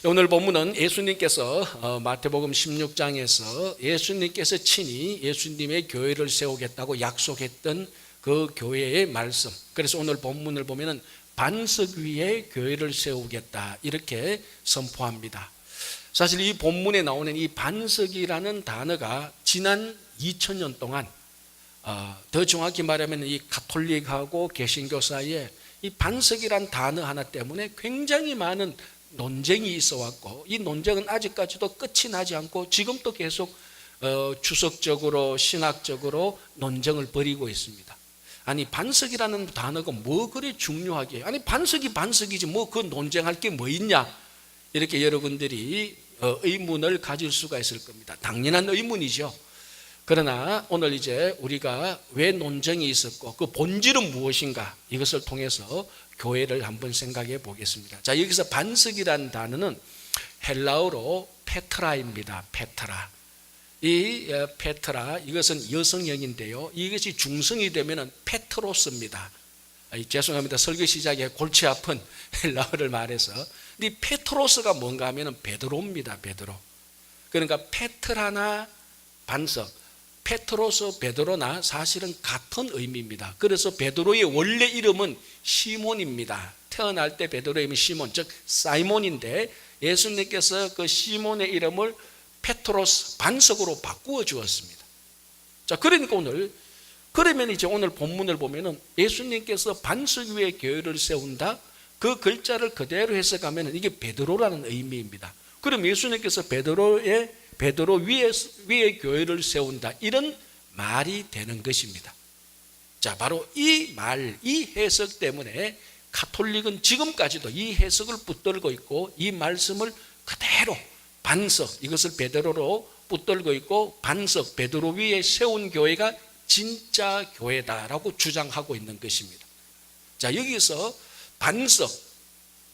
오늘 본문은 예수님께서 마태복음 16장에서 예수님께서 친히 예수님의 교회를 세우겠다고 약속했던 그 교회의 말씀. 그래서 오늘 본문을 보면은 반석 위에 교회를 세우겠다 이렇게 선포합니다. 사실 이 본문에 나오는 이 반석이라는 단어가 지난 2000년 동안 더 정확히 말하면 이 가톨릭하고 개신교 사이에 이 반석이란 단어 하나 때문에 굉장히 많은 논쟁이 있어 왔고, 이 논쟁은 아직까지도 끝이 나지 않고 지금도 계속 주석적으로 신학적으로 논쟁을 벌이고 있습니다. 아니, 반석이라는 단어가 뭐 그리 중요하게, 아니 반석이 반석이지 뭐 그 논쟁할 게 뭐 있냐, 이렇게 여러분들이 의문을 가질 수가 있을 겁니다. 당연한 의문이죠. 그러나 오늘 이제 우리가 왜 논쟁이 있었고 그 본질은 무엇인가, 이것을 통해서 교회를 한번 생각해 보겠습니다. 자, 여기서 반석이라는 단어는 헬라어로 페트라입니다. 페트라. 이 페트라, 이것은 여성형인데요, 이것이 중성이 되면은 페트로스입니다. 죄송합니다. 설교 시작에 골치 아픈 헬라어를 말해서. 이 페트로스가 뭔가 하면은 베드로입니다. 베드로. 그러니까 페트라나 반석, 페트로스, 베드로나 사실은 같은 의미입니다. 그래서 베드로의 원래 이름은 시몬입니다. 태어날 때 베드로의 이름이 시몬, 즉 사이몬인데 예수님께서 그 시몬의 이름을 페트로스, 반석으로 바꾸어 주었습니다. 자, 그러니까 그러면 이제 오늘 본문을 보면은 예수님께서 반석 위에 교회를 세운다, 그 글자를 그대로 해석하면 이게 베드로라는 의미입니다. 그럼 예수님께서 베드로 위에 교회를 세운다, 이런 말이 되는 것입니다. 자, 바로 이 말, 이 해석 때문에 가톨릭은 지금까지도 이 해석을 붙들고 있고, 이 말씀을 그대로 반석, 이것을 베드로로 붙들고 있고, 반석 베드로 위에 세운 교회가 진짜 교회다라고 주장하고 있는 것입니다. 자, 여기서 반석,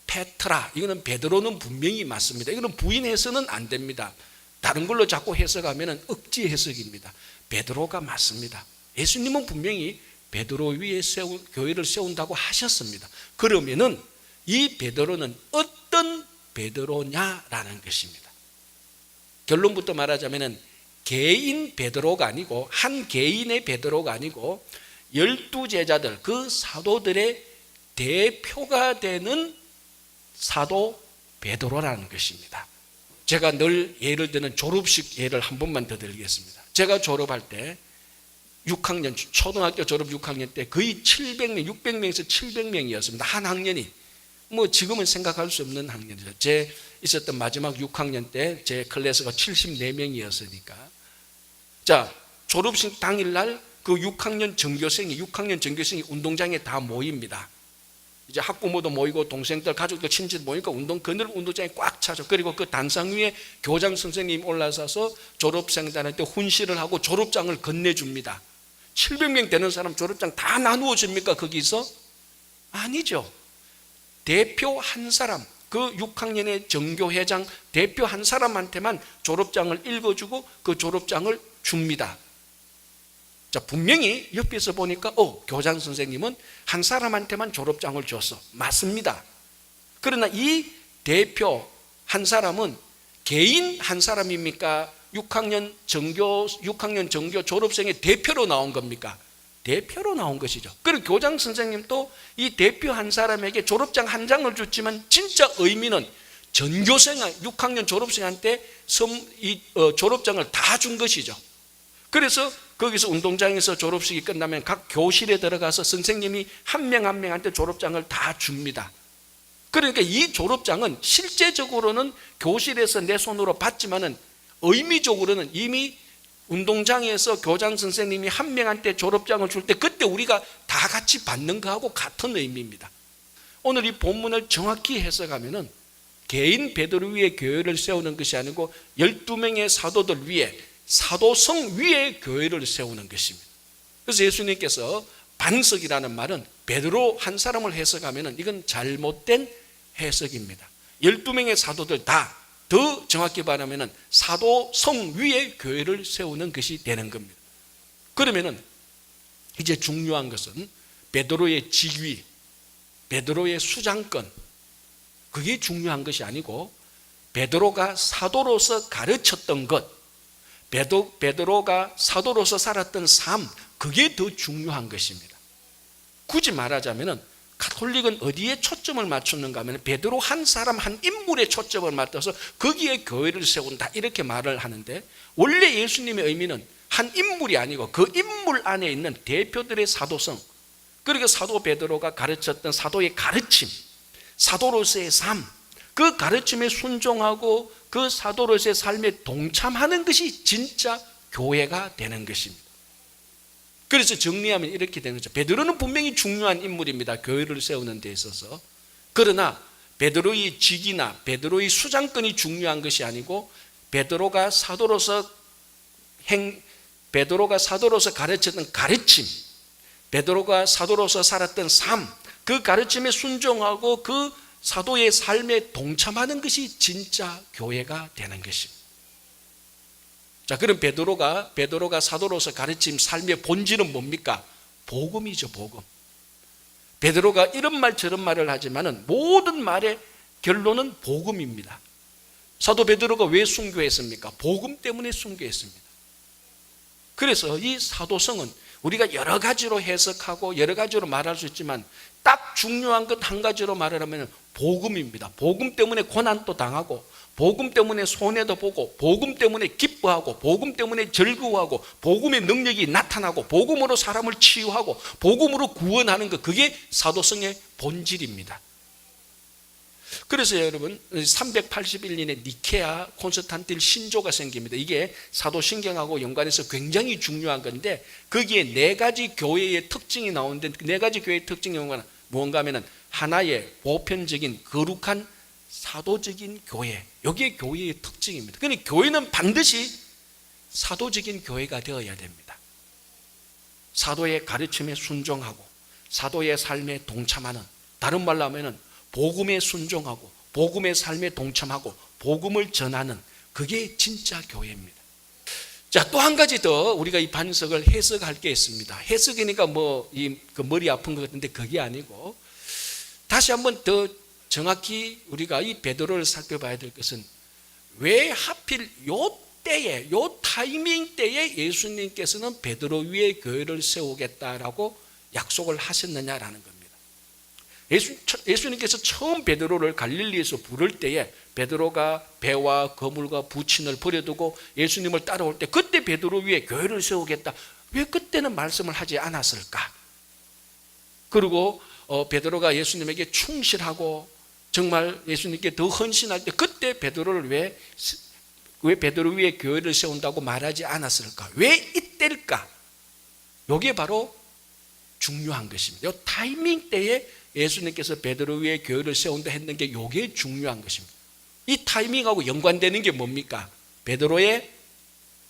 페트라, 이거는 베드로는 분명히 맞습니다. 이거는 부인해서는 안 됩니다. 다른 걸로 자꾸 해석하면 억지 해석입니다. 베드로가 맞습니다. 예수님은 분명히 베드로 위에 교회를 세운다고 하셨습니다. 그러면은 이 베드로는 어떤 베드로냐라는 것입니다. 결론부터 말하자면은 개인 베드로가 아니고, 한 개인의 베드로가 아니고 12제자들, 그 사도들의 대표가 되는 사도 베드로라는 것입니다. 제가 늘 예를 드는 졸업식 예를 한 번만 더 드리겠습니다. 제가 졸업할 때 6학년, 초등학교 졸업 6학년 때 거의 700명, 600명에서 700명이었습니다. 한 학년이. 뭐 지금은 생각할 수 없는 학년이죠. 제 있었던 마지막 6학년 때 제 클래스가 74명이었으니까. 자, 졸업식 당일날 그 6학년 전교생이 운동장에 다 모입니다. 이제 학부모도 모이고 동생들, 가족들, 친지들 모이니까 그늘 운동장에 꽉 차죠. 그리고 그 단상 위에 교장 선생님이 올라서서 졸업생들한테 훈시를 하고 졸업장을 건네줍니다. 700명 되는 사람 졸업장 다 나누어 줍니까 거기서? 아니죠. 대표 한 사람, 그 6학년의 전교회장 대표 한 사람한테만 졸업장을 읽어주고 그 졸업장을 줍니다. 자, 분명히 옆에서 보니까 교장 선생님은 한 사람한테만 졸업장을 줬어. 맞습니다. 그러나 이 대표 한 사람은 개인 한 사람입니까? 6학년 전교 졸업생의 대표로 나온 겁니까? 대표로 나온 것이죠. 그리고 교장 선생님도 이 대표 한 사람에게 졸업장 한 장을 줬지만 진짜 의미는 전교생 6학년 졸업생한테 졸업장을 다 준 것이죠. 그래서 거기서 운동장에서 졸업식이 끝나면 각 교실에 들어가서 선생님이 한 명 한 명한테 졸업장을 다 줍니다. 그러니까 이 졸업장은 실제적으로는 교실에서 내 손으로 받지만은 의미적으로는 이미 운동장에서 교장 선생님이 한 명한테 졸업장을 줄 때 그때 우리가 다 같이 받는 거하고 같은 의미입니다. 오늘 이 본문을 정확히 해석하면은 개인 베드로 위에 교회를 세우는 것이 아니고 12명의 사도들 위에, 사도성 위에 교회를 세우는 것입니다. 그래서 예수님께서 반석이라는 말은 베드로 한 사람을 해석하면 이건 잘못된 해석입니다. 12명의 사도들 다, 더 정확히 말하면 사도성 위에 교회를 세우는 것이 되는 겁니다. 그러면 이제 중요한 것은 베드로의 직위, 베드로의 수장권, 그게 중요한 것이 아니고 베드로가 사도로서 가르쳤던 것, 베드로가 사도로서 살았던 삶, 그게 더 중요한 것입니다. 굳이 말하자면 가톨릭은 어디에 초점을 맞추는가 하면 베드로 한 사람 한 인물에 초점을 맞춰서 거기에 교회를 세운다 이렇게 말을 하는데, 원래 예수님의 의미는 한 인물이 아니고 그 인물 안에 있는 대표들의 사도성, 그리고 사도 베드로가 가르쳤던 사도의 가르침, 사도로서의 삶, 그 가르침에 순종하고 그 사도로서의 삶에 동참하는 것이 진짜 교회가 되는 것입니다. 그래서 정리하면 이렇게 되는 거죠. 베드로는 분명히 중요한 인물입니다, 교회를 세우는 데 있어서. 그러나 베드로의 직이나 베드로의 수장권이 중요한 것이 아니고 베드로가 사도로서 가르쳤던 가르침, 베드로가 사도로서 살았던 삶, 그 가르침에 순종하고 그 사도의 삶에 동참하는 것이 진짜 교회가 되는 것입니다. 자, 그럼 베드로가 사도로서 가르친 삶의 본질은 뭡니까? 복음이죠, 복음. 베드로가 이런 말 저런 말을 하지만은 모든 말의 결론은 복음입니다. 사도 베드로가 왜 순교했습니까? 복음 때문에 순교했습니다. 그래서 이 사도성은 우리가 여러 가지로 해석하고 여러 가지로 말할 수 있지만 딱 중요한 것 한 가지로 말을 하면 복음입니다. 복음 때문에 고난도 당하고, 복음 때문에 손해도 보고, 복음 때문에 기뻐하고, 복음 때문에 즐거워하고, 복음의 능력이 나타나고, 복음으로 사람을 치유하고, 복음으로 구원하는 것, 그게 사도성의 본질입니다. 그래서 여러분 381년에 니케아 콘스탄틴 신조가 생깁니다. 이게 사도신경하고 연관해서 굉장히 중요한 건데, 거기에 네 가지 교회의 특징이 나오는데, 네 가지 교회의 특징이 뭔가 하면은 하나의 보편적인 거룩한 사도적인 교회, 여기에 교회의 특징입니다. 그러니까 교회는 반드시 사도적인 교회가 되어야 됩니다. 사도의 가르침에 순종하고 사도의 삶에 동참하는, 다른 말로 하면은 복음에 순종하고 복음의 삶에 동참하고 복음을 전하는, 그게 진짜 교회입니다. 자, 또 한 가지 더 우리가 이 반석을 해석할 게 있습니다. 해석이니까 그 머리 아픈 것 같은데 그게 아니고, 다시 한번 더 정확히 우리가 이 베드로를 살펴봐야 될 것은 왜 하필 요 때에, 요 타이밍 때에 예수님께서는 베드로 위에 교회를 세우겠다라고 약속을 하셨느냐라는 겁니다. 예수님께서 처음 베드로를 갈릴리에서 부를 때에 베드로가 배와 거물과 부친을 버려두고 예수님을 따라올 때, 그때 베드로 위에 교회를 세우겠다, 왜 그때는 말씀을 하지 않았을까? 그리고 베드로가 예수님에게 충실하고 정말 예수님께 더 헌신할 때 그때 베드로를 왜 베드로 위에 교회를 세운다고 말하지 않았을까? 왜 이때일까? 이게 바로 중요한 것입니다. 이 타이밍 때에 예수님께서 베드로 위에 교회를 세운다 했는 게 이게 중요한 것입니다. 이 타이밍하고 연관되는 게 뭡니까? 베드로의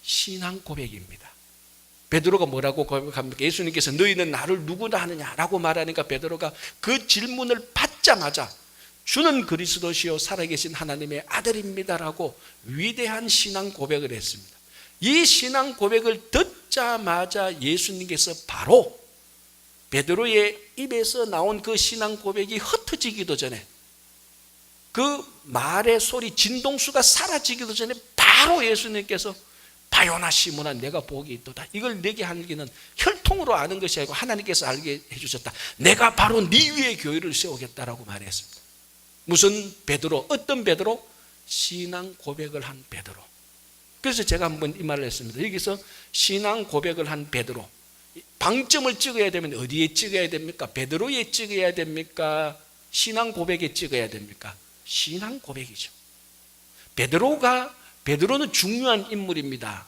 신앙 고백입니다. 베드로가 뭐라고 고백합니까? 예수님께서 너희는 나를 누구나 하느냐라고 말하니까 베드로가 그 질문을 받자마자 주는 그리스도시요 살아계신 하나님의 아들입니다라고 위대한 신앙 고백을 했습니다. 이 신앙 고백을 듣자마자 예수님께서 바로 베드로의 입에서 나온 그 신앙 고백이 흩어지기도 전에, 그 말의 소리 진동수가 사라지기도 전에 바로 예수님께서 바요나 시몬아 내가 복이 있도다, 이걸 내게 하기는 혈통으로 아는 것이 아니고 하나님께서 알게 해주셨다, 내가 바로 네 위에 교회를 세우겠다라고 말했습니다. 무슨 베드로? 어떤 베드로? 신앙 고백을 한 베드로. 그래서 제가 한번 이 말을 했습니다. 여기서 신앙 고백을 한 베드로, 방점을 찍어야 되면 어디에 찍어야 됩니까? 베드로에 찍어야 됩니까? 신앙 고백에 찍어야 됩니까? 신앙 고백이죠. 베드로는 중요한 인물입니다.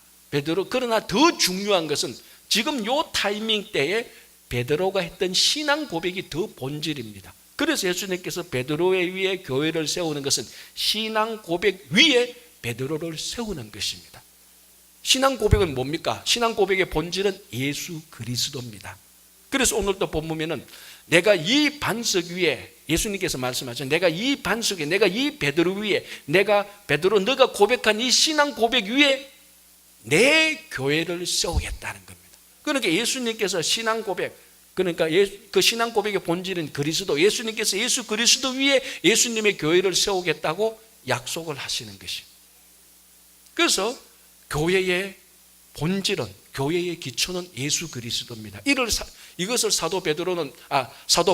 그러나 더 중요한 것은 지금 요 타이밍 때에 베드로가 했던 신앙 고백이 더 본질입니다. 그래서 예수님께서 베드로의 위에 교회를 세우는 것은 신앙 고백 위에 베드로를 세우는 것입니다. 신앙 고백은 뭡니까? 신앙 고백의 본질은 예수 그리스도입니다. 그래서 오늘도 본문에는 내가 이 반석 위에, 예수님께서 말씀하셨죠. 내가 이 반석에, 내가 이 베드로 위에, 베드로 너가 고백한 이 신앙 고백 위에 내 교회를 세우겠다는 겁니다. 그러니까 예수님께서 신앙 고백, 그러니까 그 신앙 고백의 본질은 그리스도, 예수님께서 예수 그리스도 위에 예수님의 교회를 세우겠다고 약속을 하시는 것이. 그래서 교회의 본질은, 교회의 기초는 예수 그리스도입니다. 이것을 사도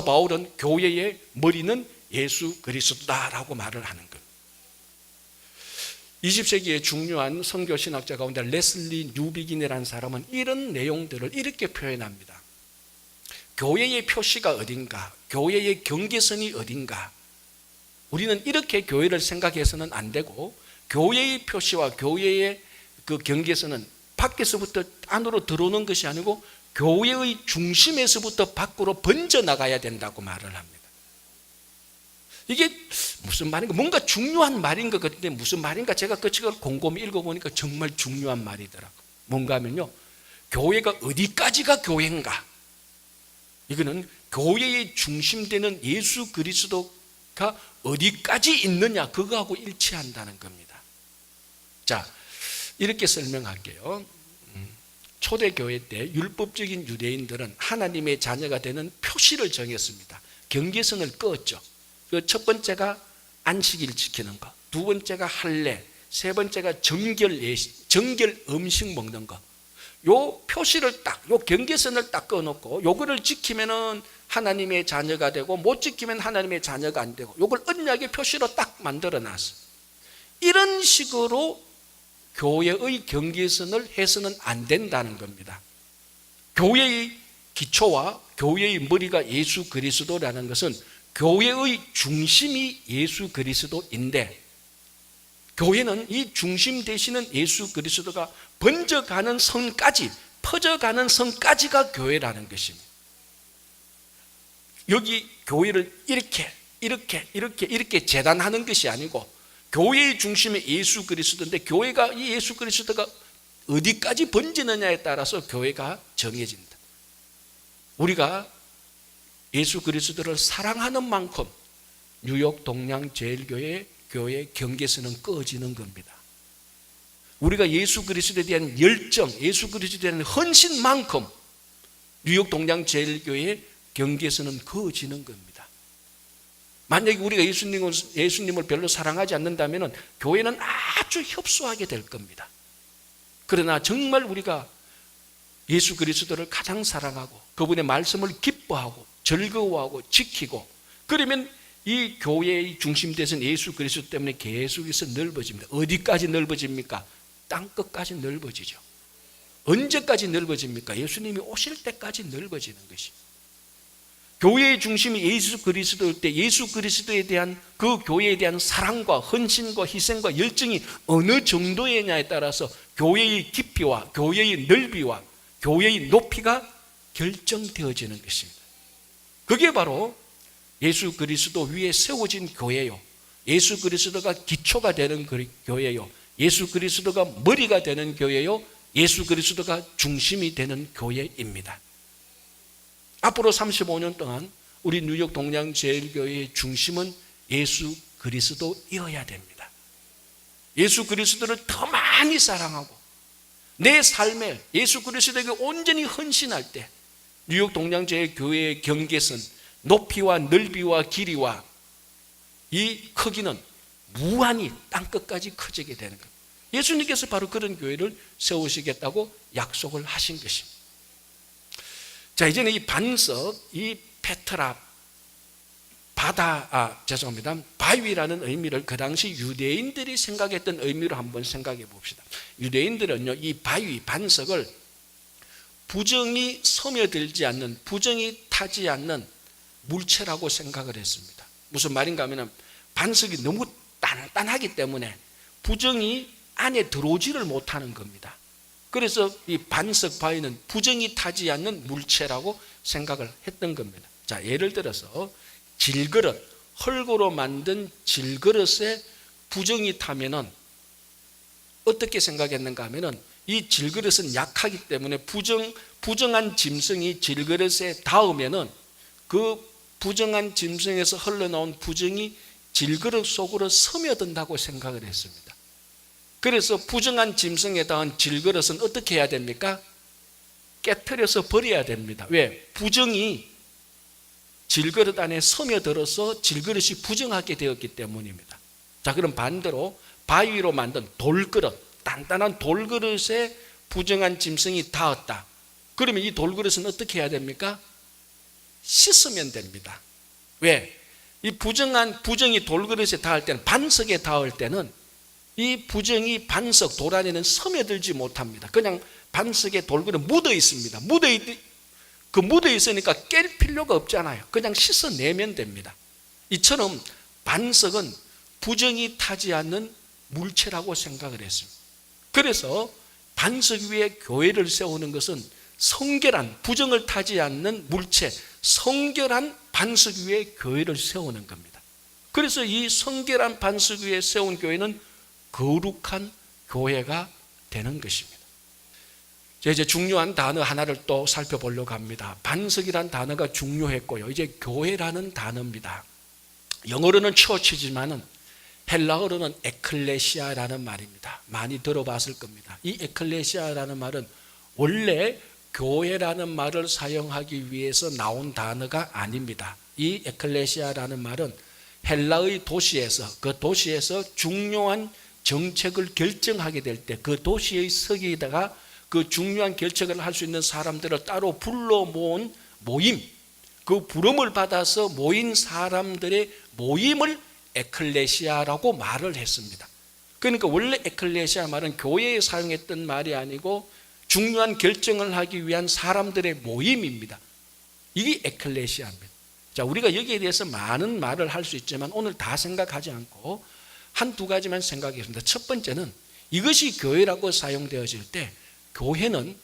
바울은 교회의 머리는 예수 그리스도다라고 말을 하는 것. 20세기의 중요한 선교신학자 가운데 레슬리 뉴비긴이라는 사람은 이런 내용들을 이렇게 표현합니다. 교회의 표시가 어딘가, 교회의 경계선이 어딘가. 우리는 이렇게 교회를 생각해서는 안 되고, 교회의 표시와 교회의 그 경계선은 밖에서부터 안으로 들어오는 것이 아니고 교회의 중심에서부터 밖으로 번져나가야 된다고 말을 합니다. 이게 무슨 말인가? 뭔가 중요한 말인 것 같은데 무슨 말인가? 제가 그 책을 곰곰이 읽어보니까 정말 중요한 말이더라고요. 뭔가 하면요, 교회가 어디까지가 교회인가? 이거는 교회의 중심되는 예수 그리스도가 어디까지 있느냐, 그거하고 일치한다는 겁니다. 자, 이렇게 설명할게요. 초대교회 때 율법적인 유대인들은 하나님의 자녀가 되는 표시를 정했습니다. 경계선을 그었죠. 그 첫 번째가 안식일 지키는 것, 두 번째가 할례, 세 번째가 정결 음식 먹는 것. 요 표시를 딱, 요 경계선을 딱 그어놓고 요거를 지키면은 하나님의 자녀가 되고 못 지키면 하나님의 자녀가 안 되고, 요걸 언약의 표시로 딱 만들어 놨어요. 이런 식으로 교회의 경계선을 해서는 안 된다는 겁니다. 교회의 기초와 교회의 머리가 예수 그리스도라는 것은 교회의 중심이 예수 그리스도인데, 교회는 이 중심 되시는 예수 그리스도가 번져가는 선까지, 퍼져가는 선까지가 교회라는 것입니다. 여기 교회를 이렇게 재단하는 것이 아니고, 교회의 중심이 예수 그리스도인데, 교회가 이 예수 그리스도가 어디까지 번지느냐에 따라서 교회가 정해진다. 우리가 예수 그리스도를 사랑하는 만큼 뉴욕 동양제일교회 교회 경계선은 꺼지는 겁니다. 우리가 예수 그리스도에 대한 열정, 예수 그리스도에 대한 헌신만큼 뉴욕 동양제일교회 경계선은 그어지는 겁니다. 만약에 우리가 예수님을 별로 사랑하지 않는다면 교회는 아주 협소하게 될 겁니다. 그러나 정말 우리가 예수 그리스도를 가장 사랑하고 그분의 말씀을 기뻐하고 즐거워하고 지키고, 그러면 이 교회의 중심되신 예수 그리스도 때문에 계속해서 넓어집니다. 어디까지 넓어집니까? 땅끝까지 넓어지죠. 언제까지 넓어집니까? 예수님이 오실 때까지 넓어지는 것이. 교회의 중심이 예수 그리스도일 때 예수 그리스도에 대한, 그 교회에 대한 사랑과 헌신과 희생과 열정이 어느 정도이냐에 따라서 교회의 깊이와 교회의 넓이와 교회의 높이가 결정되어지는 것입니다. 그게 바로 예수 그리스도 위에 세워진 교회요, 예수 그리스도가 기초가 되는 교회요, 예수 그리스도가 머리가 되는 교회요, 예수 그리스도가 중심이 되는 교회입니다. 앞으로 35년 동안 우리 뉴욕 동양제일교회의 중심은 예수 그리스도이어야 됩니다. 예수 그리스도를 더 많이 사랑하고 내 삶에 예수 그리스도에게 온전히 헌신할 때 뉴욕 동양제일교회의 경계선, 높이와 넓이와 길이와 이 크기는 무한히 땅끝까지 커지게 되는 거예요. 예수님께서 바로 그런 교회를 세우시겠다고 약속을 하신 것입니다. 자, 이제는 이 반석, 이 페트라, 바위라는 의미를 그 당시 유대인들이 생각했던 의미로 한번 생각해 봅시다. 유대인들은요, 이 바위, 반석을 부정이 스며들지 않는, 부정이 타지 않는 물체라고 생각을 했습니다. 무슨 말인가 하면 반석이 너무 단단하기 때문에 부정이 안에 들어오지를 못하는 겁니다. 그래서 이 반석 바위는 부정이 타지 않는 물체라고 생각을 했던 겁니다. 자, 예를 들어서 질그릇, 흙으로 만든 질그릇에 부정이 타면은 어떻게 생각했는가 하면은 이 질그릇은 약하기 때문에 부정한 짐승이 질그릇에 닿으면은 그 부정한 짐승에서 흘러나온 부정이 질그릇 속으로 스며든다고 생각을 했습니다. 그래서 부정한 짐승에 닿은 질그릇은 어떻게 해야 됩니까? 깨트려서 버려야 됩니다. 왜? 부정이 질그릇 안에 스며들어서 질그릇이 부정하게 되었기 때문입니다. 자, 그럼 반대로 바위로 만든 돌그릇, 단단한 돌그릇에 부정한 짐승이 닿았다. 그러면 이 돌그릇은 어떻게 해야 됩니까? 씻으면 됩니다. 왜? 이 부정이 돌그릇에 닿을 때는, 반석에 닿을 때는 이 부정이 반석 돌 안에는 스며들지 못합니다. 그냥 반석에 돌그릇 묻어 있습니다. 묻어 있으니까 깰 필요가 없잖아요. 그냥 씻어내면 됩니다. 이처럼 반석은 부정이 타지 않는 물체라고 생각을 했습니다. 그래서 반석 위에 교회를 세우는 것은 성결한, 부정을 타지 않는 물체, 성결한 반석 위에 교회를 세우는 겁니다. 그래서 이 성결한 반석 위에 세운 교회는 거룩한 교회가 되는 것입니다. 이제 중요한 단어 하나를 또 살펴보려고 합니다. 반석이란 단어가 중요했고요. 이제 교회라는 단어입니다. 영어로는 처치지만은 헬라어로는 에클레시아라는 말입니다. 많이 들어봤을 겁니다. 이 에클레시아라는 말은 원래 교회라는 말을 사용하기 위해서 나온 단어가 아닙니다. 이 에클레시아라는 말은 헬라의 도시에서, 그 도시에서 중요한 정책을 결정하게 될 때 그 도시의 서기에다가 그 중요한 결정을 할 수 있는 사람들을 따로 불러 모은 모임, 그 부름을 받아서 모인 사람들의 모임을 에클레시아라고 말을 했습니다. 그러니까 원래 에클레시아 말은 교회에 사용했던 말이 아니고 중요한 결정을 하기 위한 사람들의 모임입니다. 이게 에클레시아입니다. 자, 우리가 여기에 대해서 많은 말을 할 수 있지만 오늘 다 생각하지 않고 한두 가지만 생각하겠습니다. 첫 번째는 이것이 교회라고 사용되어질 때 교회는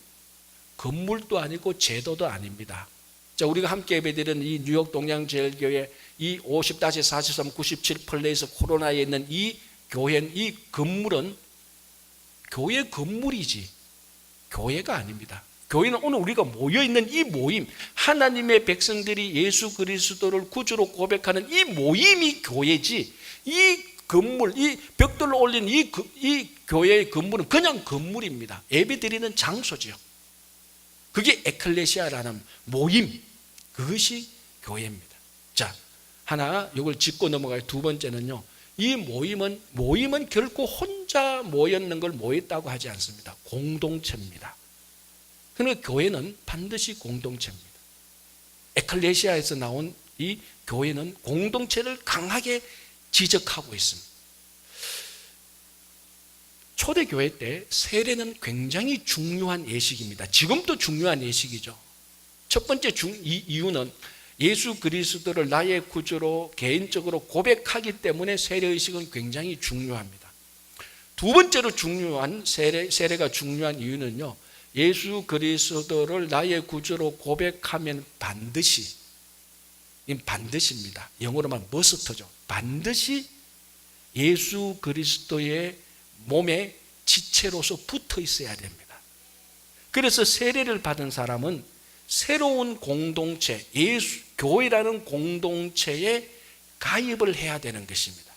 건물도 아니고 제도도 아닙니다. 자, 우리가 함께 예배드리는 이 뉴욕 동양제일교회 이 50-43-97 플레이스 코로나에 있는 이 교회는, 이 건물은 교회 건물이지 교회가 아닙니다. 교회는 오늘 우리가 모여있는 이 모임, 하나님의 백성들이 예수 그리스도를 구주로 고백하는 이 모임이 교회지, 이 건물, 이 벽돌로 올린 이 교회의 건물은 그냥 건물입니다. 예배드리는 장소죠. 그게 에클레시아라는 모임, 그것이 교회입니다. 자, 하나 이걸 짚고 넘어가요. 두 번째는요, 이 모임은 결코 혼자 모였는 걸 모였다고 하지 않습니다. 공동체입니다. 그러니까 교회는 반드시 공동체입니다. 에클레시아에서 나온 이 교회는 공동체를 강하게 지적하고 있습니다. 초대교회 때 세례는 굉장히 중요한 예식입니다. 지금도 중요한 예식이죠. 첫 번째 이유는 예수 그리스도를 나의 구주로 개인적으로 고백하기 때문에 세례의식은 굉장히 중요합니다. 두 번째로 중요한 세례가 중요한 이유는요, 예수 그리스도를 나의 구주로 고백하면 반드시입니다. 영어로만 머스트죠. 반드시 예수 그리스도의 몸에 지체로서 붙어 있어야 됩니다. 그래서 세례를 받은 사람은 새로운 공동체, 교회라는 공동체에 가입을 해야 되는 것입니다.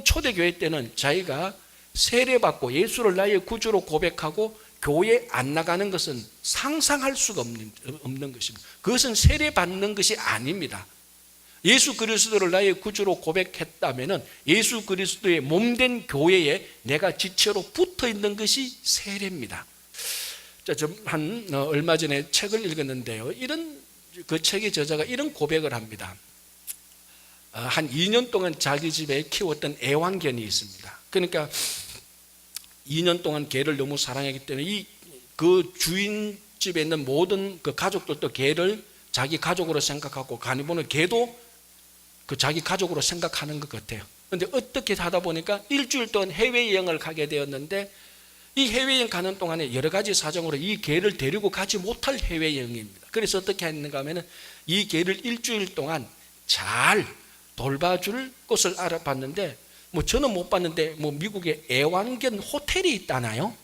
초대교회 때는 자기가 세례받고 예수를 나의 구주로 고백하고 교회 안 나가는 것은 상상할 수가 없는 것입니다. 그것은 세례받는 것이 아닙니다. 예수 그리스도를 나의 구주로 고백했다면 예수 그리스도의 몸된 교회에 내가 지체로 붙어 있는 것이 세례입니다. 자, 얼마 전에 책을 읽었는데요, 그 책의 저자가 이런 고백을 합니다. 한 2년 동안 자기 집에 키웠던 애완견이 있습니다. 그러니까 2년 동안 개를 너무 사랑했기 때문에 그 주인 집에 있는 모든 그 가족들도 개를 자기 가족으로 생각하고 가니보는 개도 그 자기 가족으로 생각하는 것 같아요. 그런데 어떻게 하다 보니까 일주일 동안 해외여행을 가게 되었는데 이 해외여행 가는 동안에 여러 가지 사정으로 이 개를 데리고 가지 못할 해외여행입니다. 그래서 어떻게 했는가 하면 이 개를 일주일 동안 잘 돌봐줄 곳을 알아봤는데, 저는 못 봤는데 미국에 애완견 호텔이 있다나요?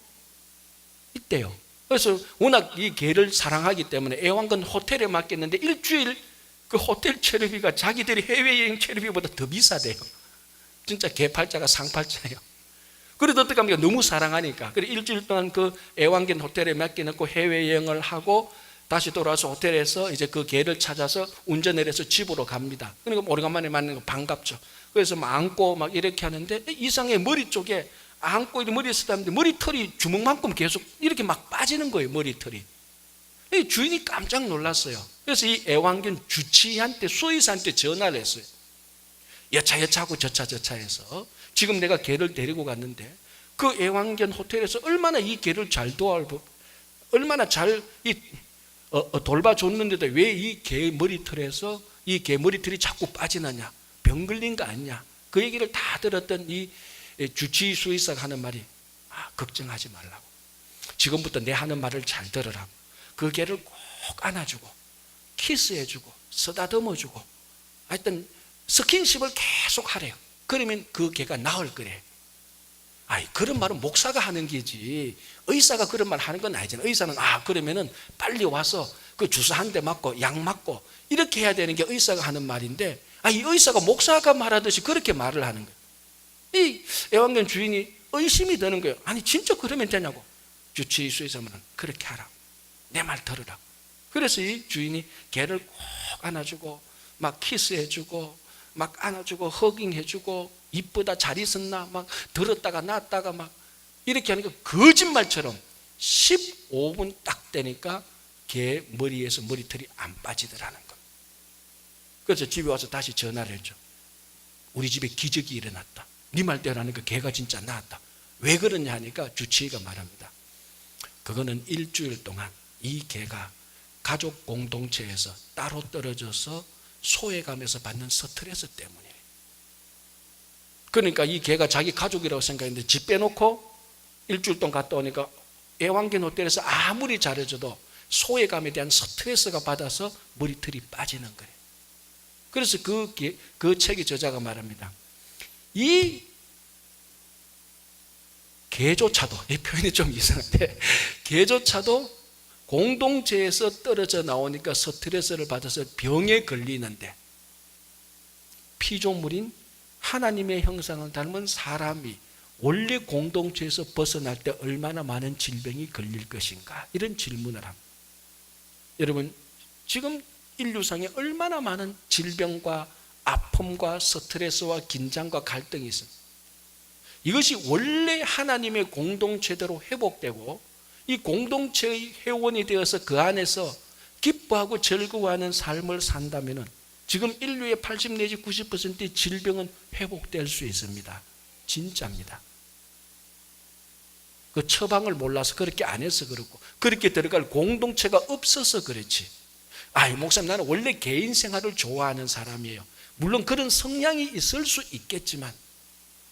있대요. 그래서 워낙 이 개를 사랑하기 때문에 애완견 호텔에 맡겼는데 일주일 그 호텔 체류비가 자기들이 해외여행 체류비보다 더 비싸대요. 진짜 개팔자가 상팔자예요. 그래도 어떻게 합니까? 너무 사랑하니까. 그래 일주일 동안 그 애완견 호텔에 맡겨놓고 해외여행을 하고 다시 돌아와서 호텔에서 이제 그 개를 찾아서 운전을 해서 집으로 갑니다. 그러니까 오래간만에 만나는 거 반갑죠. 그래서 막 안고 막 이렇게 하는데 이상하게 머리 쪽에 안고 이렇게 머리에 쓰다는데 머리털이 주먹만큼 계속 이렇게 막 빠지는 거예요. 머리털이. 이 주인이 깜짝 놀랐어요. 그래서 이 애완견 주치의한테, 수의사한테 전화를 했어요. 여차하고 저차해서 지금 내가 개를 데리고 갔는데 그 애완견 호텔에서 얼마나 이 개를 잘 얼마나 잘 돌봐줬는데도 왜 이 개 머리털에서 이 개 머리털이 자꾸 빠지느냐, 병 걸린 거 아니냐, 그 얘기를 다 들었던 이 주치의 수의사가 하는 말이, 걱정하지 말라고, 지금부터 내 하는 말을 잘 들으라고, 그 개를 꼭 안아주고 키스해주고 쓰다듬어주고 하여튼 스킨십을 계속 하래요. 그러면 그 개가 나을 거래. 그런 말은 목사가 하는 게지 의사가 그런 말 하는 건 아니잖아요. 의사는 그러면은 빨리 와서 그 주사 한 대 맞고 약 맞고 이렇게 해야 되는 게 의사가 하는 말인데, 이 의사가 목사가 말하듯이 그렇게 말을 하는 거예요. 이 애완견 주인이 의심이 드는 거예요. 진짜 그러면 되냐고. 주치의 수의사는 그렇게 하라고, 내 말 들으라고. 그래서 이 주인이 개를 꼭 안아주고 막 키스해주고 막 안아주고 허깅해주고 이쁘다 잘 있었나 막 들었다가 놨다가 막 이렇게 하니까 거짓말처럼 15분 딱 되니까 개 머리에서 머리털이 안 빠지더라는 겁니다. 그래서 집에 와서 다시 전화를 했죠. 우리 집에 기적이 일어났다. 네 말대로 하니까 개가 진짜 나았다. 왜 그러냐 하니까 주치의가 말합니다. 그거는 일주일 동안 이 개가 가족 공동체에서 따로 떨어져서 소외감에서 받는 스트레스 때문이에요. 그러니까 이 개가 자기 가족이라고 생각했는데 집 빼놓고 일주일 동안 갔다 오니까 애완견 호텔에서 아무리 잘해줘도 소외감에 대한 스트레스가 받아서 머리털이 빠지는 거예요. 그래서 그 책의 저자가 말합니다. 이 개조차도, 이 표현이 좀 이상한데, 개조차도 공동체에서 떨어져 나오니까 스트레스를 받아서 병에 걸리는데 피조물인 하나님의 형상을 닮은 사람이 원래 공동체에서 벗어날 때 얼마나 많은 질병이 걸릴 것인가, 이런 질문을 합니다. 여러분, 지금 인류상에 얼마나 많은 질병과 아픔과 스트레스와 긴장과 갈등이 있습니다. 이것이 원래 하나님의 공동체대로 회복되고 이 공동체의 회원이 되어서 그 안에서 기뻐하고 즐거워하는 삶을 산다면 지금 인류의 80 내지 90%의 질병은 회복될 수 있습니다. 진짜입니다. 그 처방을 몰라서 그렇게 안 해서 그렇고 그렇게 들어갈 공동체가 없어서 그렇지. 목사님, 나는 원래 개인 생활을 좋아하는 사람이에요. 물론 그런 성향이 있을 수 있겠지만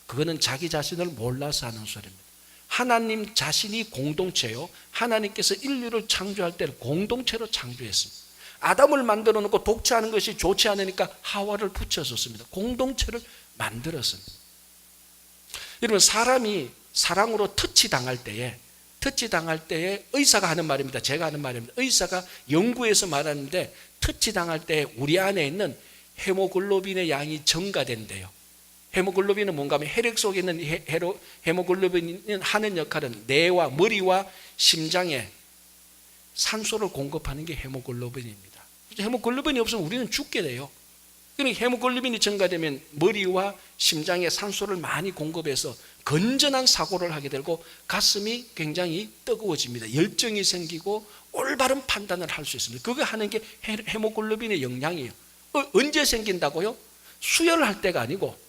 그거는 자기 자신을 몰라서 하는 소리입니다. 하나님 자신이 공동체요. 하나님께서 인류를 창조할 때는 공동체로 창조했습니다. 아담을 만들어 놓고 독차하는 것이 좋지 않으니까 하와를 붙여줬습니다. 공동체를 만들었습니다. 여러분, 사람이 사랑으로 터치당할 때에 의사가 하는 말입니다. 제가 하는 말입니다. 의사가 연구해서 말하는데 터치당할 때 우리 안에 있는 헤모글로빈의 양이 증가된대요. 헤모글로빈은 뭔가 하면 혈액 속에 있는 헤모글로빈이 하는 역할은 뇌와 머리와 심장에 산소를 공급하는 게 헤모글로빈입니다. 헤모글로빈이 없으면 우리는 죽게 돼요. 그러니까 헤모글로빈이 증가되면 머리와 심장에 산소를 많이 공급해서 건전한 사고를 하게 되고 가슴이 굉장히 뜨거워집니다. 열정이 생기고 올바른 판단을 할 수 있습니다. 그거 하는 게 헤모글로빈의 영향이에요. 언제 생긴다고요? 수혈할 때가 아니고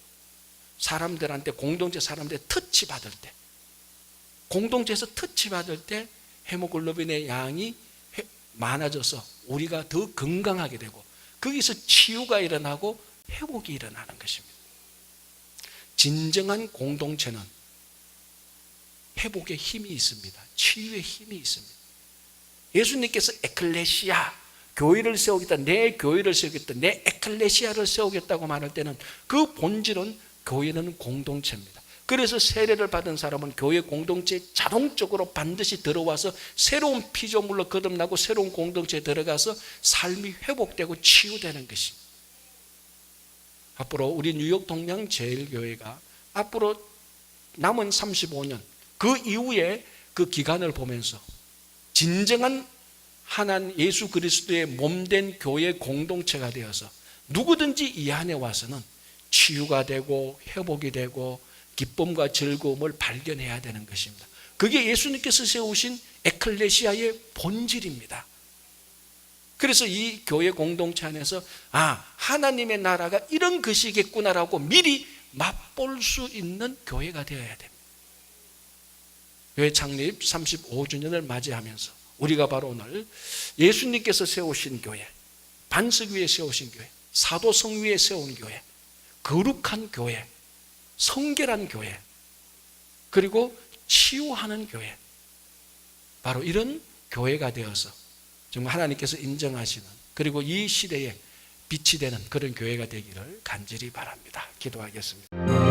사람들한테, 공동체 사람들한테 터치받을 때, 공동체에서 터치받을 때 헤모글로빈의 양이 많아져서 우리가 더 건강하게 되고 거기서 치유가 일어나고 회복이 일어나는 것입니다. 진정한 공동체는 회복의 힘이 있습니다. 치유의 힘이 있습니다. 예수님께서 에클레시아, 교회를 세우겠다, 내 교회를 세우겠다, 내 에클레시아를 세우겠다고 말할 때는 그 본질은 교회는 공동체입니다. 그래서 세례를 받은 사람은 교회 공동체에 자동적으로 반드시 들어와서 새로운 피조물로 거듭나고 새로운 공동체에 들어가서 삶이 회복되고 치유되는 것입니다. 앞으로 우리 뉴욕 동양 제일교회가 앞으로 남은 35년 그 이후에 그 기간을 보면서 진정한 하나님 예수 그리스도의 몸된 교회 공동체가 되어서 누구든지 이 안에 와서는 치유가 되고 회복이 되고 기쁨과 즐거움을 발견해야 되는 것입니다. 그게 예수님께서 세우신 에클레시아의 본질입니다. 그래서 이 교회 공동체 안에서 하나님의 나라가 이런 것이겠구나라고 미리 맛볼 수 있는 교회가 되어야 됩니다. 교회 창립 35주년을 맞이하면서 우리가 바로 오늘 예수님께서 세우신 교회, 반석 위에 세우신 교회, 사도성 위에 세운 교회, 거룩한 교회, 성결한 교회, 그리고 치유하는 교회, 바로 이런 교회가 되어서 정말 하나님께서 인정하시는, 그리고 이 시대에 빛이 되는 그런 교회가 되기를 간절히 바랍니다. 기도하겠습니다.